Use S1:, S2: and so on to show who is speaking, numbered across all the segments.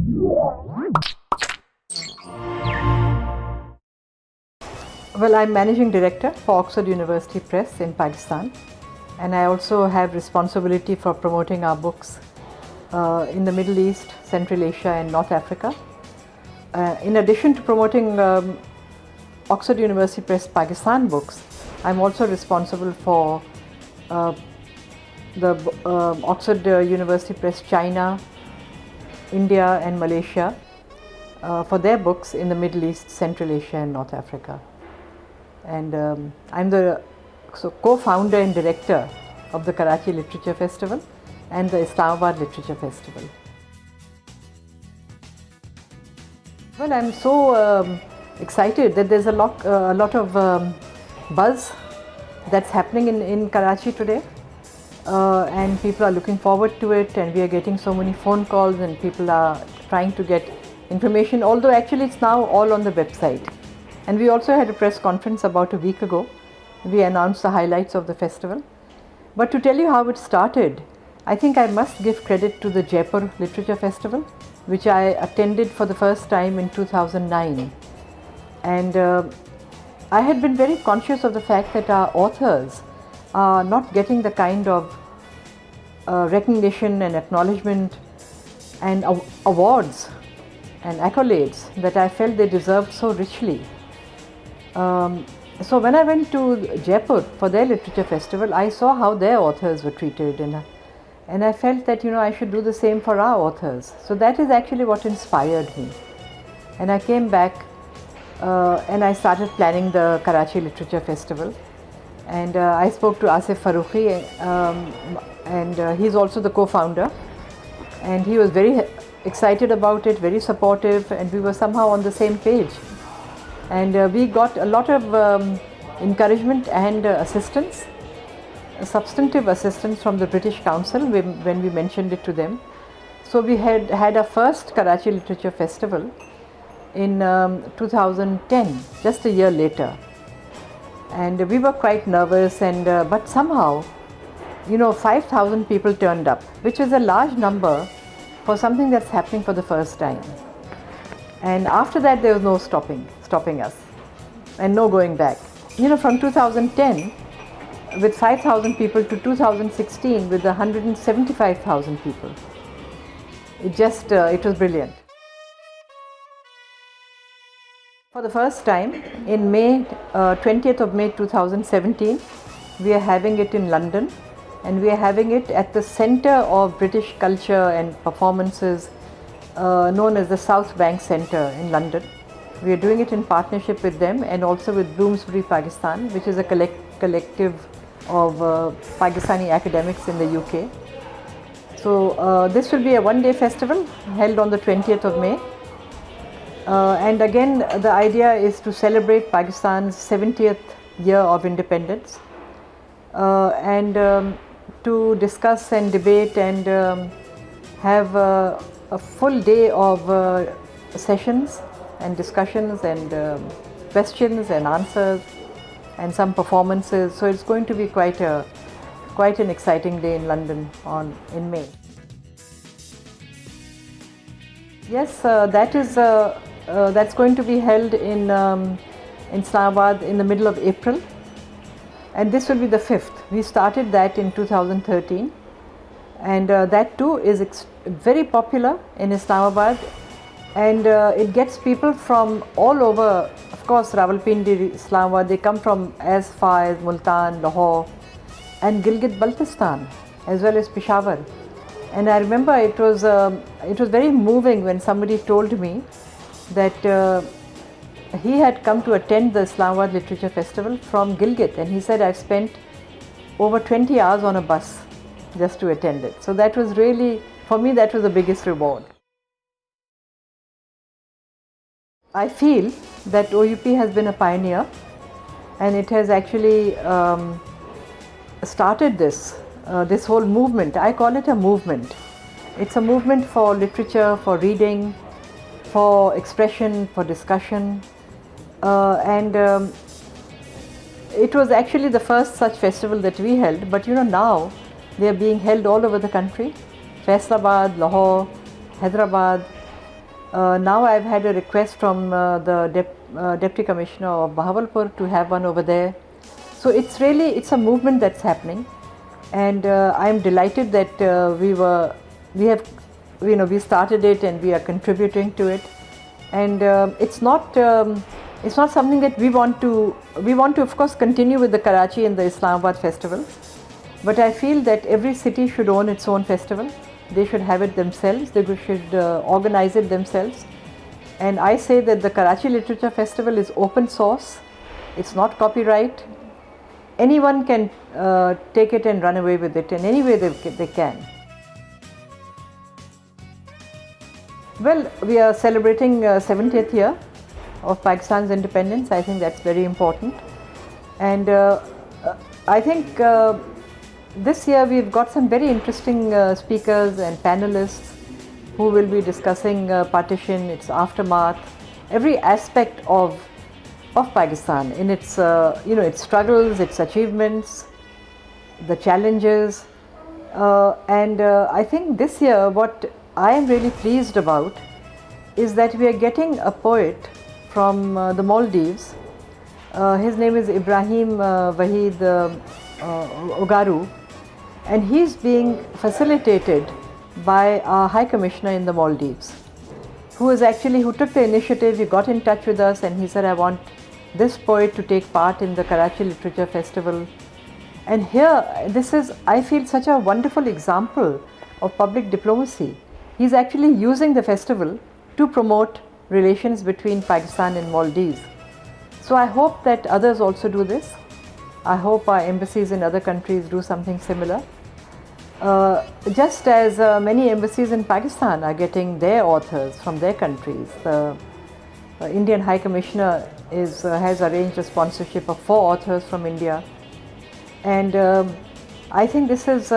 S1: Well, I'm Managing Director for Oxford University Press in Pakistan, and I also have responsibility for promoting our books in the Middle East, Central Asia and North Africa. In addition to promoting Oxford University Press Pakistan books, I'm also responsible for the Oxford University Press China, India and Malaysia for their books in the Middle East, Central Asia and North Africa. And I'm the co-founder and director of the Karachi Literature Festival and the Islamabad Literature Festival. Well, I'm so excited that there's a lot of buzz that's happening in Karachi today, and people are looking forward to it, and we are getting so many phone calls and people are trying to get information, although actually it's now all on the website. And we also had a press conference about a week ago. We announced the highlights of the festival. But to tell you how it started, I think I must give credit to the Jaipur Literature Festival, which I attended for the first time in 2009. And I had been very conscious of the fact that our authors are not getting the kind of recognition and acknowledgement and awards and accolades that I felt they deserved so richly. So when I went to Jaipur for their literature festival, I saw how their authors were treated, and I felt that I should do the same for our authors. So that is actually what inspired me. And I came back and I started planning the Karachi Literature Festival. And I spoke to Asif Farooqi, and he's also the co-founder. And he was very excited about it, very supportive, and we were somehow on the same page. And we got a lot of encouragement and assistance, substantive assistance from the British Council when we mentioned it to them. So we had our first Karachi Literature Festival in 2010, just a year later. And we were quite nervous, and but somehow, 5,000 people turned up, which is a large number for something that's happening for the first time. And after that, there was no stopping us, and no going back. From 2010 with 5,000 people to 2016 with 175,000 people. It was brilliant. For the first time in May, 20th of May 2017, we are having it in London, and we are having it at the center of British culture and performances, known as the South Bank Centre in London. We are doing it in partnership with them and also with Bloomsbury Pakistan, which is a collective of Pakistani academics in the UK. So this will be a one-day festival held on the 20th of May. And again, the idea is to celebrate Pakistan's 70th year of independence, and to discuss and debate and have a full day of sessions and discussions and questions and answers and some performances. So it's going to be quite an exciting day in London in May. Yes, that's going to be held in Islamabad in the middle of April, and this will be the 5th. We started that in 2013, and that too is very popular in Islamabad, and it gets people from all over. Of course, Rawalpindi, Islamabad, they come from as far as Multan, Lahore and Gilgit-Baltistan, as well as Peshawar. And I remember it was very moving when somebody told me that he had come to attend the Islamabad Literature Festival from Gilgit, and he said, I've spent over 20 hours on a bus just to attend it. So that was really, for me, that was the biggest reward. I feel that OUP has been a pioneer, and it has actually started this whole movement. I call it a movement. It's a movement for literature, for reading, for expression, for discussion, and it was actually the first such festival that we held, but now they are being held all over the country. Faisalabad, Lahore, Hyderabad, Now I've had a request from the Deputy Commissioner of Bahawalpur to have one over there. So it's a movement that's happening, and I'm delighted that we started it and we are contributing to it. And it's not something that we want to of course continue with the Karachi and the Islamabad festival, but I feel that every city should own its own festival. They should have it themselves, they should organize it themselves. And I say that the Karachi Literature Festival is open source, it's not copyright. Anyone can take it and run away with it in any way they can. Well, we are celebrating 70th year of Pakistan's independence. I think that's very important. And I think this year we've got some very interesting speakers and panelists who will be discussing partition, its aftermath, every aspect of Pakistan in its its struggles, its achievements, the challenges, and I think this year what I am really pleased about is that we are getting a poet from the Maldives. His name is Ibrahim Wahid Ogaru, and he's being facilitated by our High Commissioner in the Maldives, who took the initiative. He got in touch with us and he said, I want this poet to take part in the Karachi Literature Festival. And here, this is, I feel, such a wonderful example of public diplomacy. He's actually using the festival to promote relations between Pakistan and Maldives. So I hope that others also do this. I hope our embassies in other countries do something similar. Just as many embassies in Pakistan are getting their authors from their countries. The Indian High Commissioner has arranged a sponsorship of 4 authors from India. And I think this is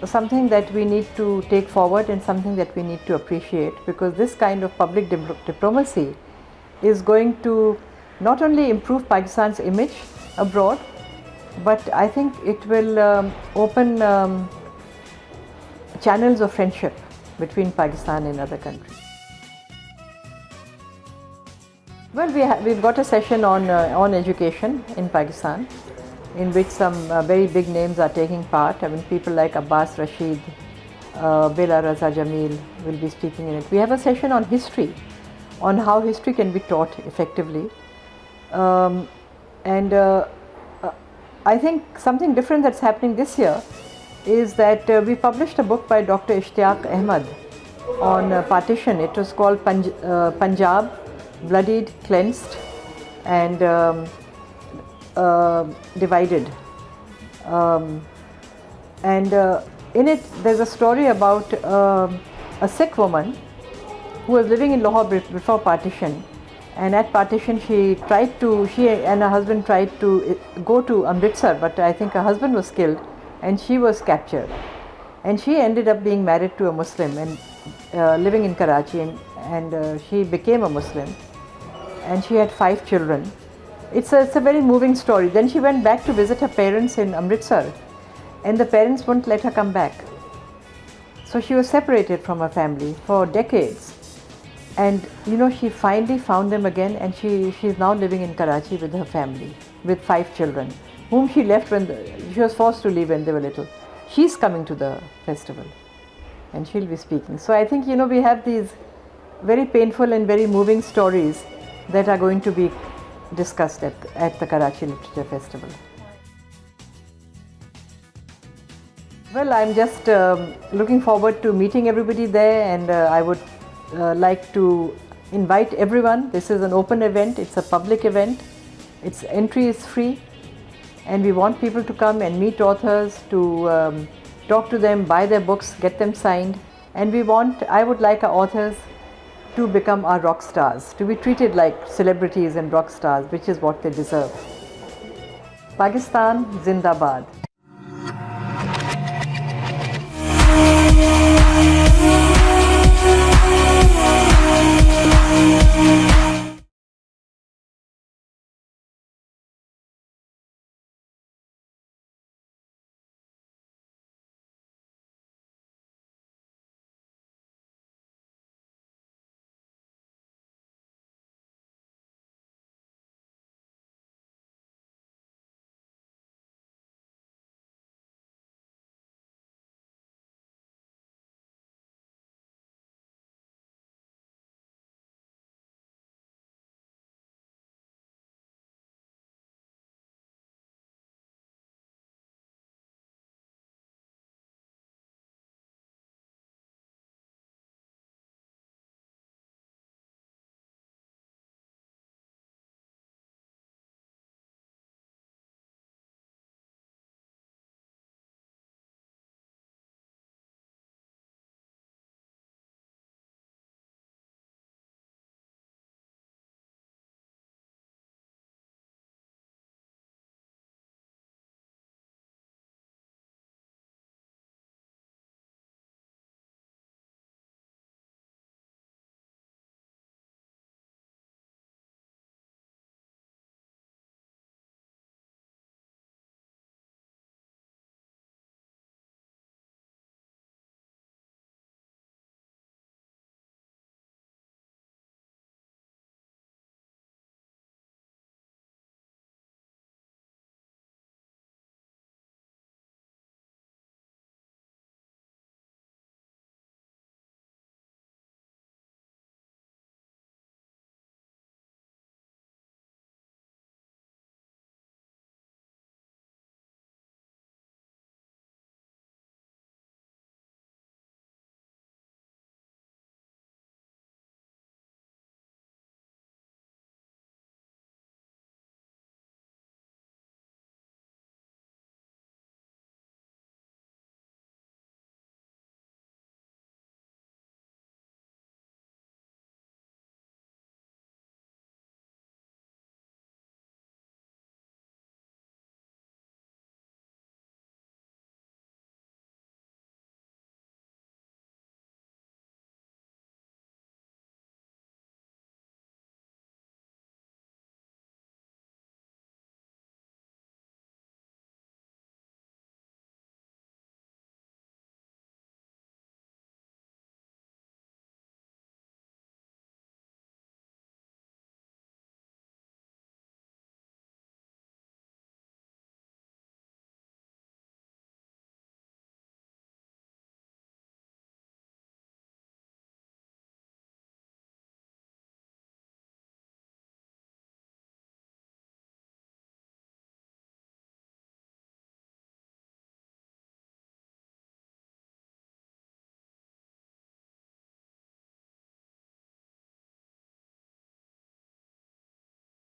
S1: something that we need to take forward and something that we need to appreciate, because this kind of public diplomacy is going to not only improve Pakistan's image abroad, but I think it will open channels of friendship between Pakistan and other countries. Well, we've got a session on education in Pakistan, in which some very big names are taking part. I mean, people like Abbas Rashid, Bela Raza Jamil will be speaking in it. We have a session on history, on how history can be taught effectively. I think something different that's happening this year is that we published a book by Dr. Ishtiaq Ahmed on partition. It was called Punjab, Bloodied, Cleansed and Divided. In it there's a story about a Sikh woman who was living in Lahore before partition, and at partition she and her husband tried to go to Amritsar, but I think her husband was killed and she was captured, and she ended up being married to a Muslim and living in Karachi, and she became a Muslim and she had 5 children. It's a very moving story. Then she went back to visit her parents in Amritsar, and the parents wouldn't let her come back. So she was separated from her family for decades. And she finally found them again, and she's now living in Karachi with her family, with 5 children, whom she left when she was forced to leave when they were little. She's coming to the festival and she'll be speaking. So I think, we have these very painful and very moving stories that are going to be discussed at the Karachi Literature Festival. Well, I'm just looking forward to meeting everybody there, and I would like to invite everyone. This is an open event, it's a public event, its entry is free, and we want people to come and meet authors, to talk to them, buy their books, get them signed, and I would like our authors to become our rock stars, to be treated like celebrities and rock stars, which is what they deserve. Pakistan Zindabad.